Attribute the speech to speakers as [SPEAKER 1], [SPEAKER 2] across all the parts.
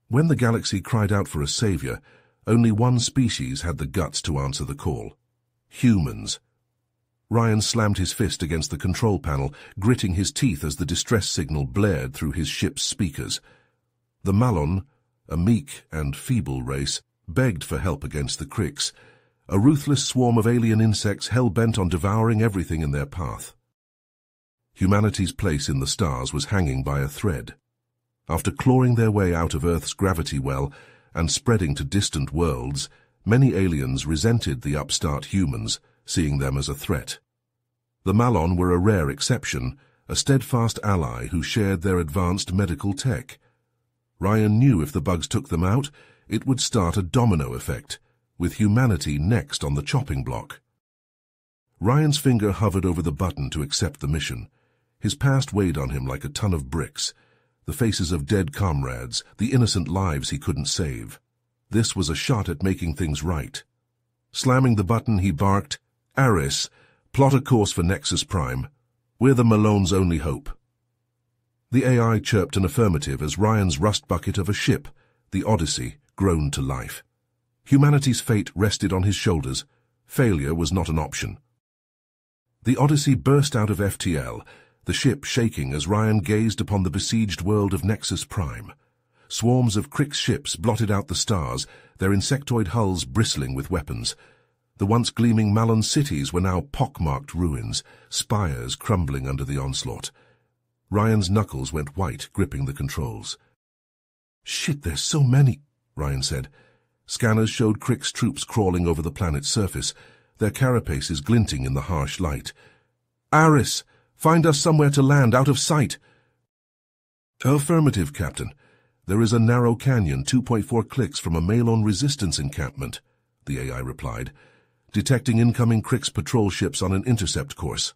[SPEAKER 1] When the galaxy cried out for a savior, only one species had the guts to answer the call: humans. Ryan slammed his fist against the control panel, gritting his teeth as the distress signal blared through his ship's speakers. The Malon, a meek and feeble race, begged for help against the Crix, a ruthless swarm of alien insects hell-bent on devouring everything in their path. Humanity's place in the stars was hanging by a thread. After clawing their way out of Earth's gravity well and spreading to distant worlds, many aliens resented the upstart humans, seeing them as a threat. The Malon were a rare exception, a steadfast ally who shared their advanced medical tech. Ryan knew if the bugs took them out, it would start a domino effect, with humanity next on the chopping block. Ryan's finger hovered over the button to accept the mission. His past weighed on him like a ton of bricks, the faces of dead comrades, the innocent lives he couldn't save. This was a shot at making things right. Slamming the button, he barked, "Aris, plot a course for Nexus Prime. We're the Malone's only hope." The AI chirped an affirmative as Ryan's rust bucket of a ship, the Odyssey, groaned to life. Humanity's fate rested on his shoulders. Failure was not an option. The Odyssey burst out of FTL, the ship shaking as Ryan gazed upon the besieged world of Nexus Prime. Swarms of Crix ships blotted out the stars, their insectoid hulls bristling with weapons. The once gleaming Malon cities were now pockmarked ruins, spires crumbling under the onslaught. Ryan's knuckles went white, gripping the controls. "Shit, there's so many," Ryan said. Scanners showed Crix troops crawling over the planet's surface, their carapaces glinting in the harsh light. "Aris, find us somewhere to land, out of sight." "Affirmative, Captain. There is a narrow canyon 2.4 clicks from a Malon resistance encampment," the AI replied, detecting incoming Crix patrol ships on an intercept course.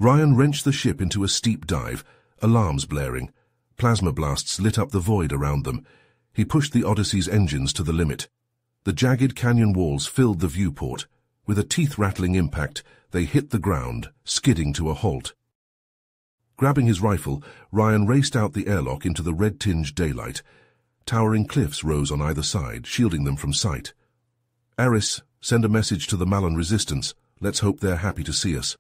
[SPEAKER 1] Ryan wrenched the ship into a steep dive, alarms blaring. Plasma blasts lit up the void around them. He pushed the Odyssey's engines to the limit. The jagged canyon walls filled the viewport. With a teeth-rattling impact, they hit the ground, skidding to a halt. Grabbing his rifle, Ryan raced out the airlock into the red-tinged daylight. Towering cliffs rose on either side, shielding them from sight. "Aris, send a message to the Malon resistance. Let's hope they're happy to see us."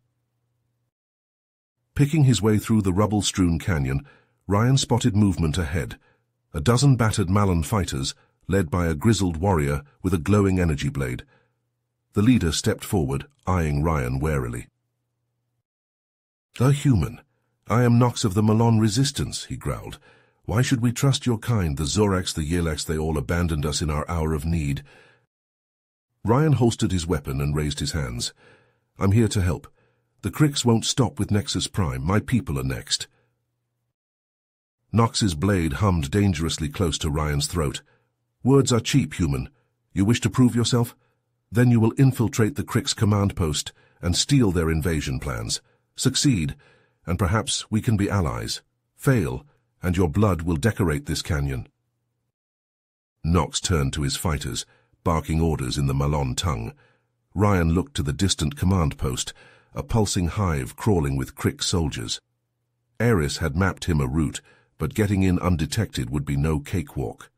[SPEAKER 1] Picking his way through the rubble-strewn canyon, Ryan spotted movement ahead. A dozen battered Malon fighters, led by a grizzled warrior with a glowing energy blade. The leader stepped forward, eyeing Ryan warily. "A human. I am Nox of the Malon Resistance," he growled. "Why should we trust your kind? The Zorax, the Yelex, they all abandoned us in our hour of need." Ryan holstered his weapon and raised his hands. "I'm here to help. The Crix won't stop with Nexus Prime. My people are next." Nox's blade hummed dangerously close to Ryan's throat. "Words are cheap, human. You wish to prove yourself? Then you will infiltrate the Crix command post and steal their invasion plans. Succeed, and perhaps we can be allies. Fail, and your blood will decorate this canyon." Nox turned to his fighters, barking orders in the Malon tongue. Ryan looked to the distant command post, a pulsing hive crawling with Crix soldiers. Aris had mapped him a route, but getting in undetected would be no cakewalk.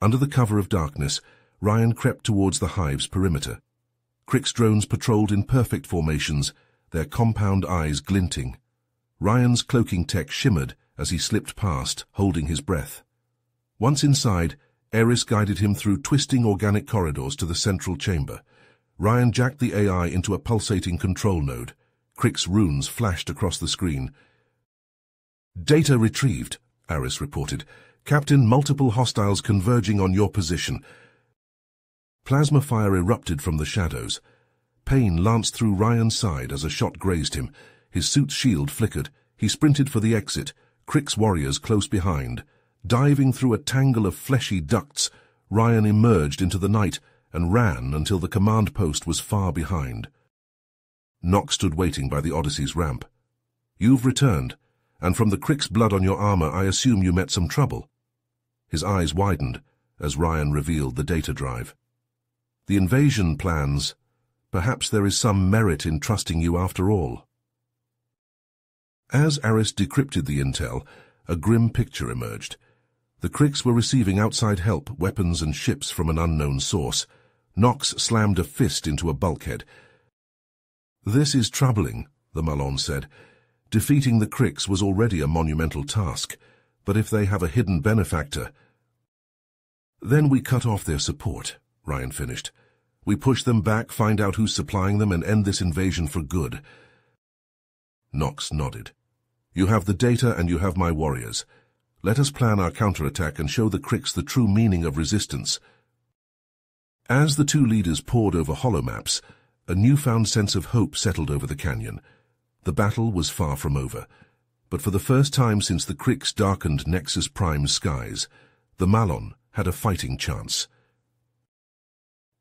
[SPEAKER 1] Under the cover of darkness, Ryan crept towards the hive's perimeter. Crix drones patrolled in perfect formations, their compound eyes glinting. Ryan's cloaking tech shimmered as he slipped past, holding his breath. Once inside, Aris guided him through twisting organic corridors to the central chamber. Ryan jacked the AI into a pulsating control node. Crix runes flashed across the screen. "Data retrieved," Aris reported. "Captain, multiple hostiles converging on your position." Plasma fire erupted from the shadows. Pain lanced through Ryan's side as a shot grazed him. His suit's shield flickered. He sprinted for the exit, Crix warriors close behind. Diving through a tangle of fleshy ducts, Ryan emerged into the night and ran until the command post was far behind. Nox stood waiting by the Odyssey's ramp. "You've returned, and from the Crix blood on your armor, I assume you met some trouble." His eyes widened as Ryan revealed the data drive. "The invasion plans. Perhaps there is some merit in trusting you after all." As Aris decrypted the intel, a grim picture emerged. The Krix were receiving outside help, weapons and ships from an unknown source. Nox slammed a fist into a bulkhead. "This is troubling," the Malon said. "Defeating the Krix was already a monumental task, but if they have a hidden benefactor—" "Then we cut off their support," Ryan finished. "We push them back, find out who's supplying them, and end this invasion for good." Nox nodded. "You have the data and you have my warriors. Let us plan our counterattack and show the Krix the true meaning of resistance." As the two leaders pored over holomaps, a newfound sense of hope settled over the canyon. The battle was far from over, but for the first time since the Krix darkened Nexus Prime's skies, the Malon had a fighting chance.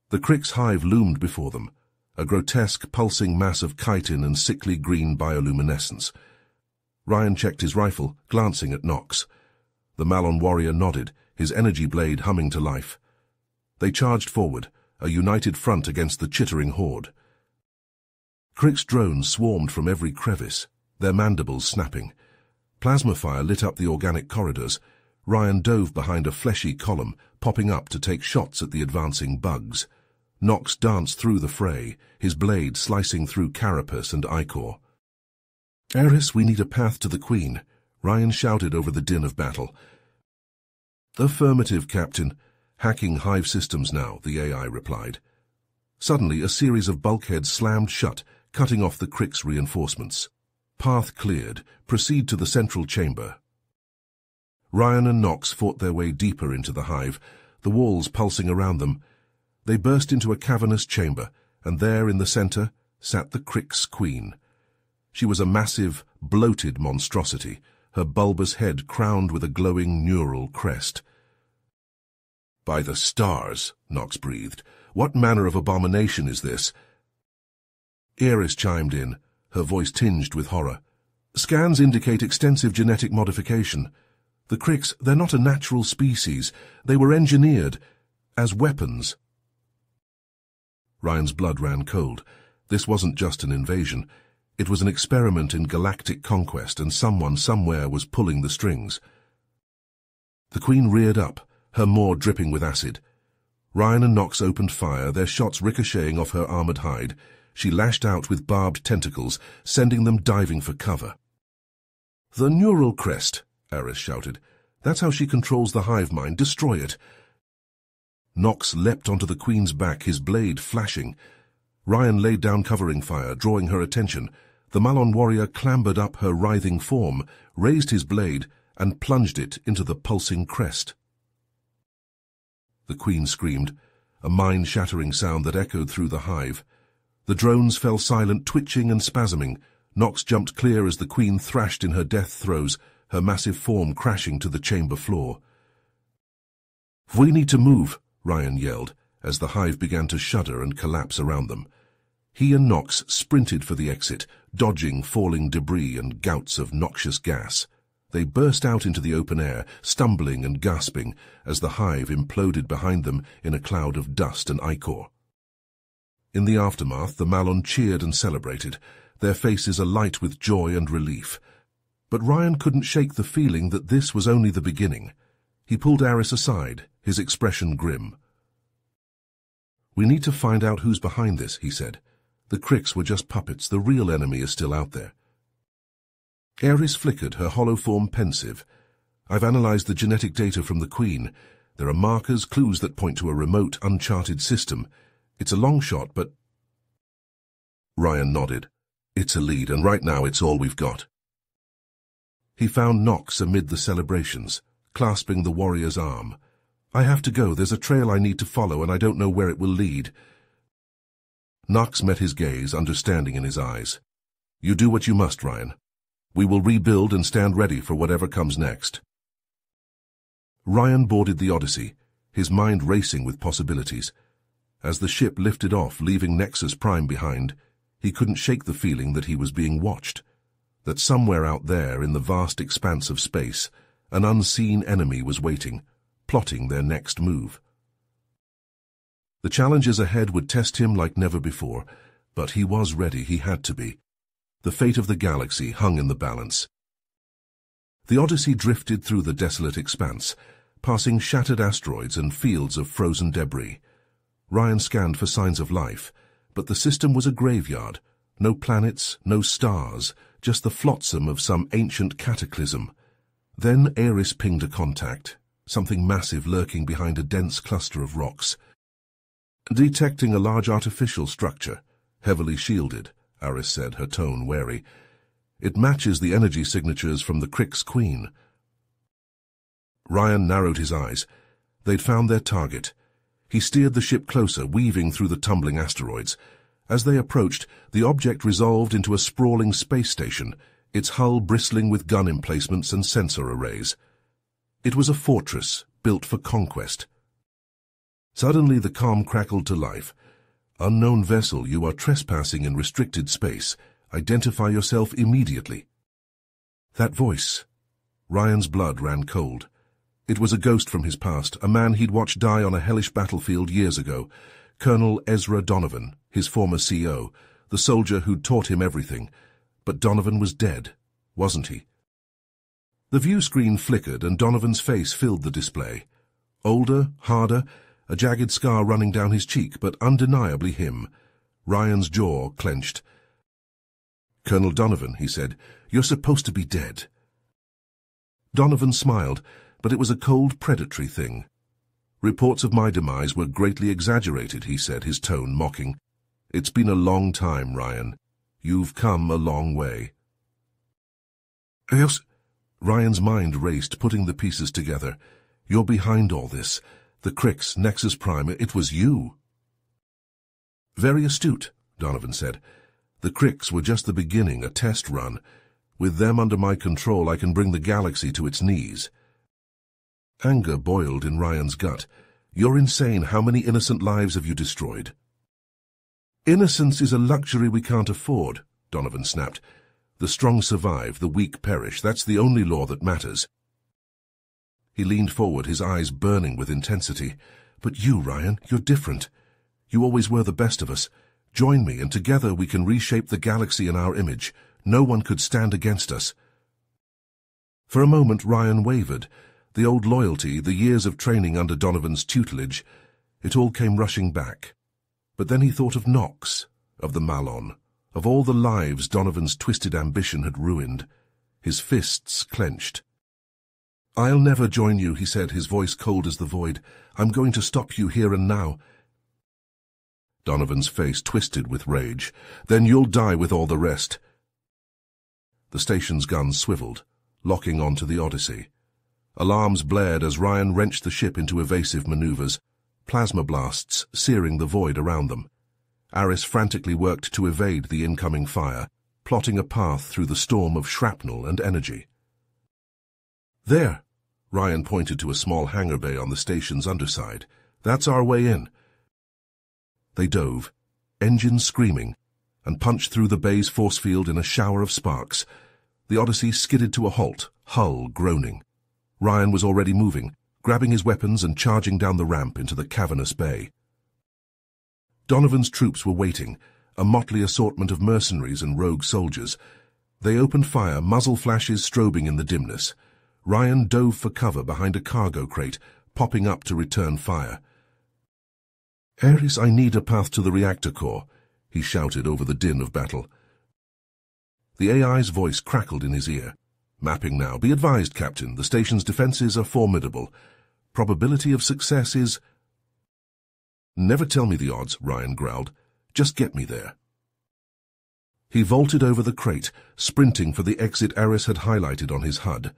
[SPEAKER 1] The Krix hive loomed before them, a grotesque, pulsing mass of chitin and sickly green bioluminescence. Ryan checked his rifle, glancing at Nox. The Malon warrior nodded, his energy blade humming to life. They charged forward, a united front against the chittering horde. Krix drones swarmed from every crevice, their mandibles snapping. Plasma fire lit up the organic corridors. Ryan dove behind a fleshy column, popping up to take shots at the advancing bugs. Nox danced through the fray, his blade slicing through carapace and ichor. "Eris, we need a path to the Queen," Ryan shouted over the din of battle. "Affirmative, Captain. Hacking hive systems now," the AI replied. Suddenly, a series of bulkheads slammed shut, cutting off the Krix reinforcements. Path cleared. Proceed to the central chamber. Ryan and Nox fought their way deeper into the hive, the walls pulsing around them. They burst into a cavernous chamber, and there in the center sat the Krix Queen. She was a massive, bloated monstrosity, her bulbous head crowned with a glowing neural crest. "By the stars," Nox breathed, "what manner of abomination is this?" Eris chimed in, her voice tinged with horror. "Scans indicate extensive genetic modification. The Krix, they're not a natural species. They were engineered as weapons." Ryan's blood ran cold. This wasn't just an invasion. It was an experiment in galactic conquest, and someone somewhere was pulling the strings. The Queen reared up, her maw dripping with acid. Ryan and Nox opened fire, their shots ricocheting off her armored hide. She lashed out with barbed tentacles, sending them diving for cover. "The neural crest," Eris shouted. "That's how she controls the hive mind. Destroy it." Nox leapt onto the Queen's back, his blade flashing. Ryan laid down covering fire, drawing her attention. The Malon warrior clambered up her writhing form, raised his blade, and plunged it into the pulsing crest. The Queen screamed, a mind-shattering sound that echoed through the hive. The drones fell silent, twitching and spasming. Nox jumped clear as the Queen thrashed in her death throes, her massive form crashing to the chamber floor. "We need to move," Ryan yelled, as the hive began to shudder and collapse around them. He and Nox sprinted for the exit, dodging falling debris and gouts of noxious gas. They burst out into the open air, stumbling and gasping, as the hive imploded behind them in a cloud of dust and ichor. In the aftermath, the Malon cheered and celebrated, their faces alight with joy and relief. But Ryan couldn't shake the feeling that this was only the beginning. He pulled Eris aside, his expression grim. "We need to find out who's behind this," he said. "The Krix were just puppets. The real enemy is still out there." Eris flickered, her hollow form pensive. "I've analyzed the genetic data from the Queen. There are markers, clues that point to a remote, uncharted system. It's a long shot, but—" Ryan nodded. "It's a lead, and right now it's all we've got." He found Nox amid the celebrations, clasping the warrior's arm. "I have to go. There's a trail I need to follow, and I don't know where it will lead." Nox met his gaze, understanding in his eyes. "You do what you must, Ryan. We will rebuild and stand ready for whatever comes next." Ryan boarded the Odyssey, his mind racing with possibilities. As the ship lifted off, leaving Nexus Prime behind, he couldn't shake the feeling that he was being watched, that somewhere out there in the vast expanse of space, an unseen enemy was waiting, plotting their next move. The challenges ahead would test him like never before, but he was ready. He had to be. The fate of the galaxy hung in the balance. The Odyssey drifted through the desolate expanse, passing shattered asteroids and fields of frozen debris. Ryan scanned for signs of life, but the system was a graveyard. No planets, no stars, just the flotsam of some ancient cataclysm. Then Ares pinged a contact, something massive lurking behind a dense cluster of rocks. Detecting a large artificial structure, heavily shielded, Ares said, her tone wary. It matches the energy signatures from the Crick's Queen. Ryan narrowed his eyes. They'd found their target. He steered the ship closer, weaving through the tumbling asteroids. As they approached, the object resolved into a sprawling space station, its hull bristling with gun emplacements and sensor arrays. It was a fortress, built for conquest. Suddenly the comm crackled to life. "Unknown vessel, you are trespassing in restricted space. Identify yourself immediately." That voice. Ryan's blood ran cold. It was a ghost from his past, a man he'd watched die on a hellish battlefield years ago. Colonel Ezra Donovan, his former CO, the soldier who'd taught him everything. But Donovan was dead, wasn't he? The view screen flickered and Donovan's face filled the display. Older, harder, a jagged scar running down his cheek, but undeniably him. Ryan's jaw clenched. "Colonel Donovan," he said, "you're supposed to be dead." Donovan smiled, but it was a cold, predatory thing. "Reports of my demise were greatly exaggerated," he said, his tone mocking. "It's been a long time, Ryan. You've come a long way." "Yes?" Ryan's mind raced, putting the pieces together. "You're behind all this. The Cricks, Nexus Prime, it was you." "Very astute," Donovan said. "The Cricks were just the beginning, a test run. With them under my control, I can bring the galaxy to its knees." Anger boiled in Ryan's gut. "You're insane. How many innocent lives have you destroyed?" "Innocence is a luxury we can't afford," Donovan snapped. "The strong survive, the weak perish. That's the only law that matters." He leaned forward, his eyes burning with intensity. "But you, Ryan, you're different. You always were the best of us. Join me, and together we can reshape the galaxy in our image. No one could stand against us." For a moment Ryan wavered. The old loyalty, the years of training under Donovan's tutelage, it all came rushing back. But then he thought of Nox, of the Malon, of all the lives Donovan's twisted ambition had ruined. His fists clenched. "I'll never join you," he said, his voice cold as the void. "I'm going to stop you here and now." Donovan's face twisted with rage. "Then you'll die with all the rest." The station's guns swiveled, locking onto the Odyssey. Alarms blared as Ryan wrenched the ship into evasive maneuvers, plasma blasts searing the void around them. Ares frantically worked to evade the incoming fire, plotting a path through the storm of shrapnel and energy. "There," Ryan pointed to a small hangar bay on the station's underside. "That's our way in." They dove, engines screaming, and punched through the bay's force field in a shower of sparks. The Odyssey skidded to a halt, hull groaning. Ryan was already moving, grabbing his weapons and charging down the ramp into the cavernous bay. Donovan's troops were waiting, a motley assortment of mercenaries and rogue soldiers. They opened fire, muzzle flashes strobing in the dimness. Ryan dove for cover behind a cargo crate, popping up to return fire. "Ares, I need a path to the reactor core," he shouted over the din of battle. The AI's voice crackled in his ear. "Mapping now. Be advised, Captain, the station's defenses are formidable. Probability of success is—" "Never tell me the odds," Ryan growled. "Just get me there." He vaulted over the crate, sprinting for the exit Ares had highlighted on his HUD.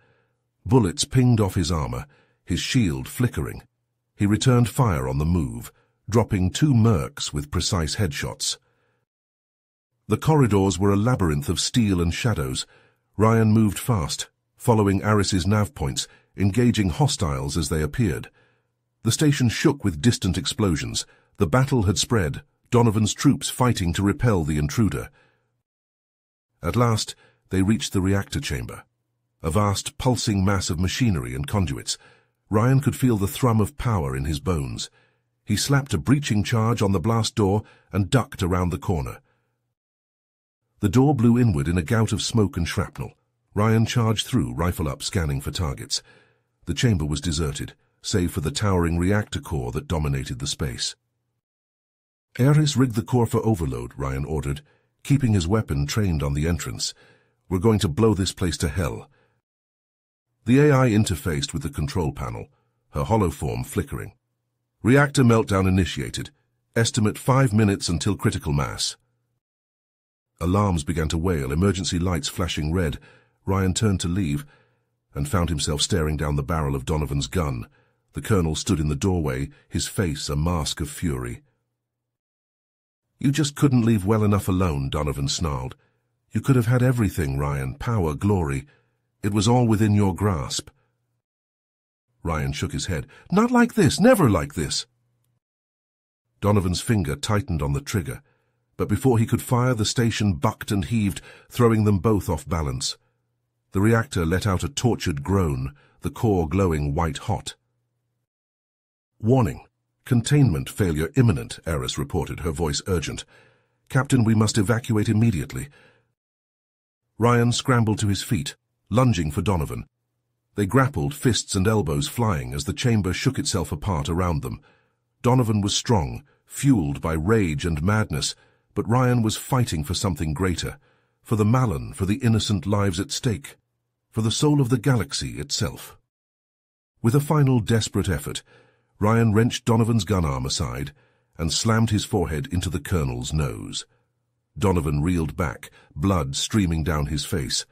[SPEAKER 1] Bullets pinged off his armor, his shield flickering. He returned fire on the move, dropping 2 mercs with precise headshots. The corridors were a labyrinth of steel and shadows. Ryan moved fast, following Ares's nav points, engaging hostiles as they appeared. The station shook with distant explosions. The battle had spread, Donovan's troops fighting to repel the intruder. At last, they reached the reactor chamber. A vast, pulsing mass of machinery and conduits. Ryan could feel the thrum of power in his bones. He slapped a breaching charge on the blast door and ducked around the corner. The door blew inward in a gout of smoke and shrapnel. Ryan charged through, rifle up, scanning for targets. The chamber was deserted. save for the towering reactor core that dominated the space. "Ares, rig the core for overload," Ryan ordered, keeping his weapon trained on the entrance. "We're going to blow this place to hell." The AI interfaced with the control panel, her hollow form flickering. "Reactor meltdown initiated. Estimate 5 minutes until critical mass." Alarms began to wail, emergency lights flashing red. Ryan turned to leave and found himself staring down the barrel of Donovan's gun. The colonel stood in the doorway, his face a mask of fury. "You just couldn't leave well enough alone," Donovan snarled. "You could have had everything, Ryan. Power, glory. It was all within your grasp." Ryan shook his head. "Not like this, never like this." Donovan's finger tightened on the trigger, but before he could fire, the station bucked and heaved, throwing them both off balance. The reactor let out a tortured groan, the core glowing white-hot. "Warning. Containment failure imminent," Ares reported, her voice urgent. "Captain, we must evacuate immediately." Ryan scrambled to his feet, lunging for Donovan. They grappled, fists and elbows flying as the chamber shook itself apart around them. Donovan was strong, fueled by rage and madness, but Ryan was fighting for something greater, for the Malon, for the innocent lives at stake, for the soul of the galaxy itself. With a final desperate effort, Ryan wrenched Donovan's gun arm aside and slammed his forehead into the colonel's nose. Donovan reeled back, blood streaming down his face.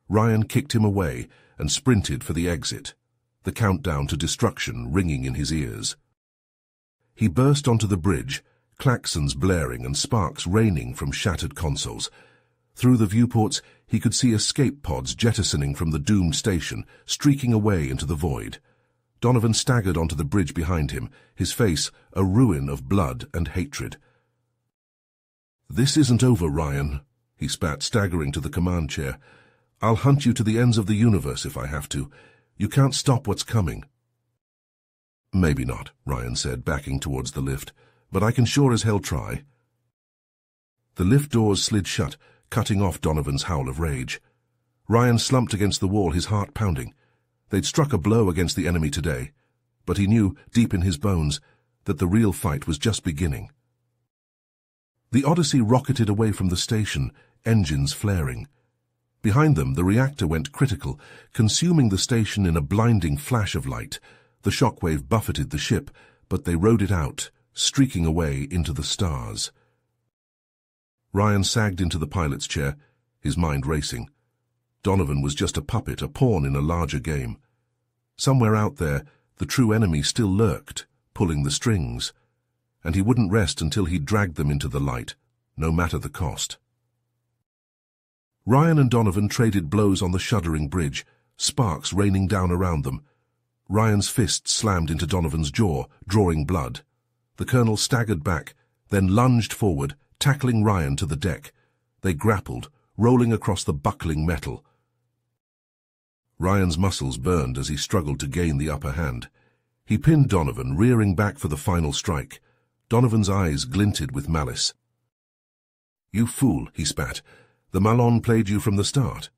[SPEAKER 1] Ryan kicked him away and sprinted for the exit, the countdown to destruction ringing in his ears. He burst onto the bridge, klaxons blaring and sparks raining from shattered consoles. Through the viewports, he could see escape pods jettisoning from the doomed station, streaking away into the void. Donovan staggered onto the bridge behind him, his face a ruin of blood and hatred. "This isn't over, Ryan," he spat, staggering to the command chair. "I'll hunt you to the ends of the universe if I have to. You can't stop what's coming." "Maybe not," Ryan said, backing towards the lift, "but I can sure as hell try." The lift doors slid shut, cutting off Donovan's howl of rage. Ryan slumped against the wall, his heart pounding. They'd struck a blow against the enemy today, but he knew, deep in his bones, that the real fight was just beginning. The Odyssey rocketed away from the station, engines flaring. Behind them, the reactor went critical, consuming the station in a blinding flash of light. The shockwave buffeted the ship, but they rode it out, streaking away into the stars. Ryan sagged into the pilot's chair, his mind racing. Donovan was just a puppet, a pawn in a larger game. Somewhere out there, the true enemy still lurked, pulling the strings, and he wouldn't rest until he'd dragged them into the light, no matter the cost. Ryan and Donovan traded blows on the shuddering bridge, sparks raining down around them. Ryan's fist slammed into Donovan's jaw, drawing blood. The colonel staggered back, then lunged forward, tackling Ryan to the deck. They grappled, rolling across the buckling metal. Ryan's muscles burned as he struggled to gain the upper hand. He pinned Donovan, rearing back for the final strike. Donovan's eyes glinted with malice. "You fool," he spat. "The Malon played you from the start."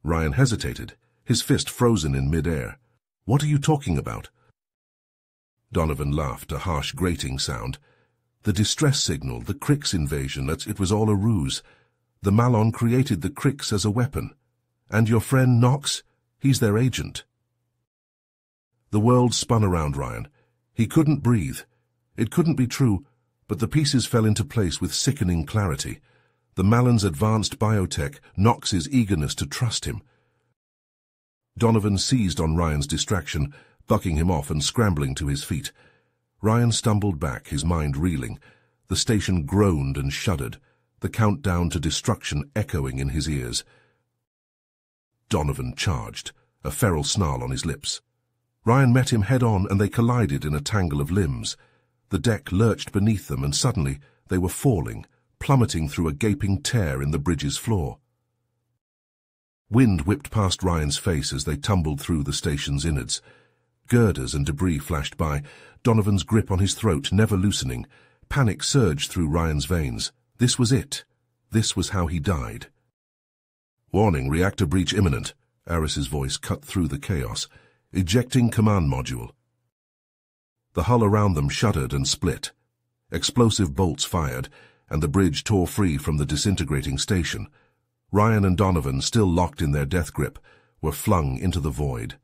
[SPEAKER 1] Ryan hesitated, his fist frozen in mid-air. "What are you talking about?" Donovan laughed, a harsh grating sound. "The distress signal, the Crix invasion, it was all a ruse. The Malon created the Crix as a weapon. And your friend Nox, he's their agent." The world spun around Ryan. He couldn't breathe. It couldn't be true, but the pieces fell into place with sickening clarity. The Malon's advanced biotech, Nox's eagerness to trust him. Donovan seized on Ryan's distraction, bucking him off and scrambling to his feet. Ryan stumbled back, his mind reeling. The station groaned and shuddered, the countdown to destruction echoing in his ears. Donovan charged, a feral snarl on his lips. Ryan met him head-on, and they collided in a tangle of limbs. The deck lurched beneath them, and suddenly they were falling, plummeting through a gaping tear in the bridge's floor. Wind whipped past Ryan's face as they tumbled through the station's innards. Girders and debris flashed by, Donovan's grip on his throat never loosening. Panic surged through Ryan's veins. This was it. This was how he died. "Warning, reactor breach imminent." Aris's voice cut through the chaos. Ejecting command module. The hull around them shuddered and split. Explosive bolts fired, and the bridge tore free from the disintegrating station. Ryan and Donovan, still locked in their death grip, were flung into the void.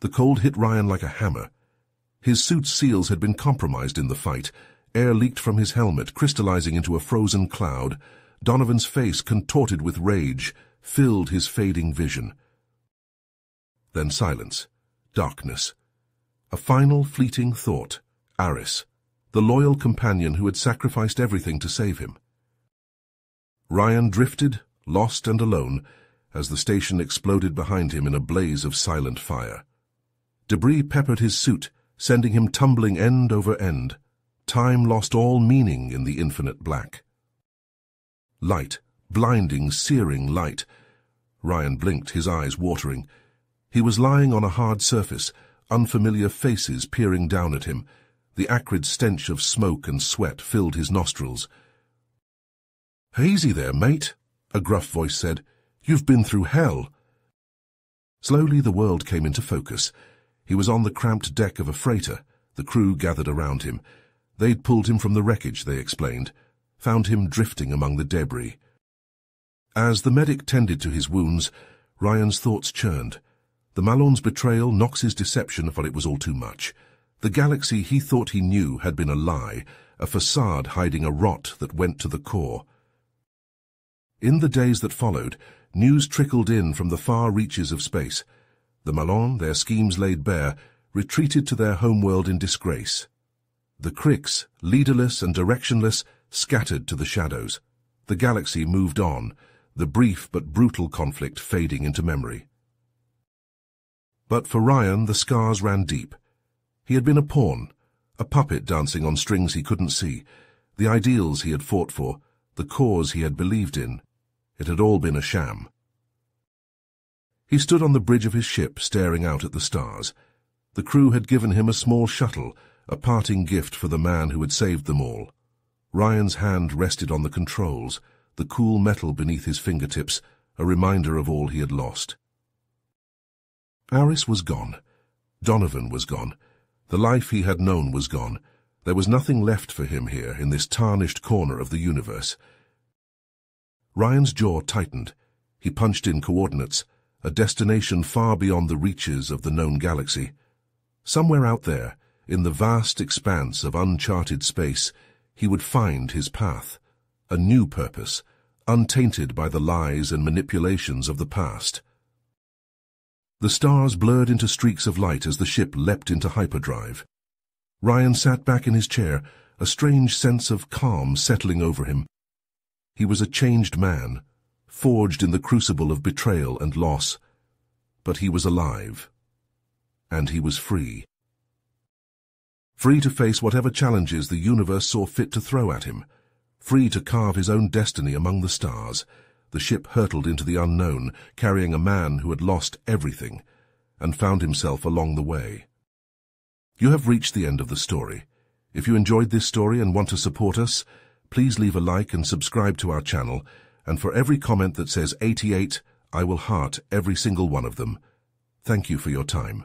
[SPEAKER 1] The cold hit Ryan like a hammer. His suit's seals had been compromised in the fight. Air leaked from his helmet, crystallizing into a frozen cloud. Donovan's face, contorted with rage, filled his fading vision. Then silence. Darkness. A final fleeting thought. Aris, the loyal companion who had sacrificed everything to save him. Ryan drifted, lost and alone, as the station exploded behind him in a blaze of silent fire. Debris peppered his suit, sending him tumbling end over end. Time lost all meaning in the infinite black. Light, blinding, searing light. Ryan blinked, his eyes watering. He was lying on a hard surface, unfamiliar faces peering down at him. The acrid stench of smoke and sweat filled his nostrils. "Easy there, mate," a gruff voice said. "You've been through hell." Slowly the world came into focus. He was on the cramped deck of a freighter. The crew gathered around him. They'd pulled him from the wreckage, they explained, found him drifting among the debris. As the medic tended to his wounds, Ryan's thoughts churned. The Malon's betrayal, Knox's deception, for it was all too much. The galaxy he thought he knew had been a lie, a facade hiding a rot that went to the core. In the days that followed, news trickled in from the far reaches of space. The Malon, their schemes laid bare, retreated to their homeworld in disgrace. The Crix, leaderless and directionless, scattered to the shadows. The galaxy moved on, the brief but brutal conflict fading into memory. But for Ryan, the scars ran deep. He had been a pawn, a puppet dancing on strings he couldn't see. The ideals he had fought for, the cause he had believed in, it had all been a sham. He stood on the bridge of his ship, staring out at the stars. The crew had given him a small shuttle, a parting gift for the man who had saved them all. Ryan's hand rested on the controls, the cool metal beneath his fingertips, a reminder of all he had lost. Aris was gone. Donovan was gone. The life he had known was gone. There was nothing left for him here in this tarnished corner of the universe. Ryan's jaw tightened. He punched in coordinates, a destination far beyond the reaches of the known galaxy. Somewhere out there, in the vast expanse of uncharted space, he would find his path, a new purpose, untainted by the lies and manipulations of the past. The stars blurred into streaks of light as the ship leapt into hyperdrive. Ryan sat back in his chair, a strange sense of calm settling over him. He was a changed man, forged in the crucible of betrayal and loss. But he was alive. And he was free. Free to face whatever challenges the universe saw fit to throw at him. Free to carve his own destiny among the stars. The ship hurtled into the unknown, carrying a man who had lost everything, and found himself along the way. You have reached the end of the story. If you enjoyed this story and want to support us, please leave a like and subscribe to our channel, and for every comment that says 88, I will heart every single one of them. Thank you for your time.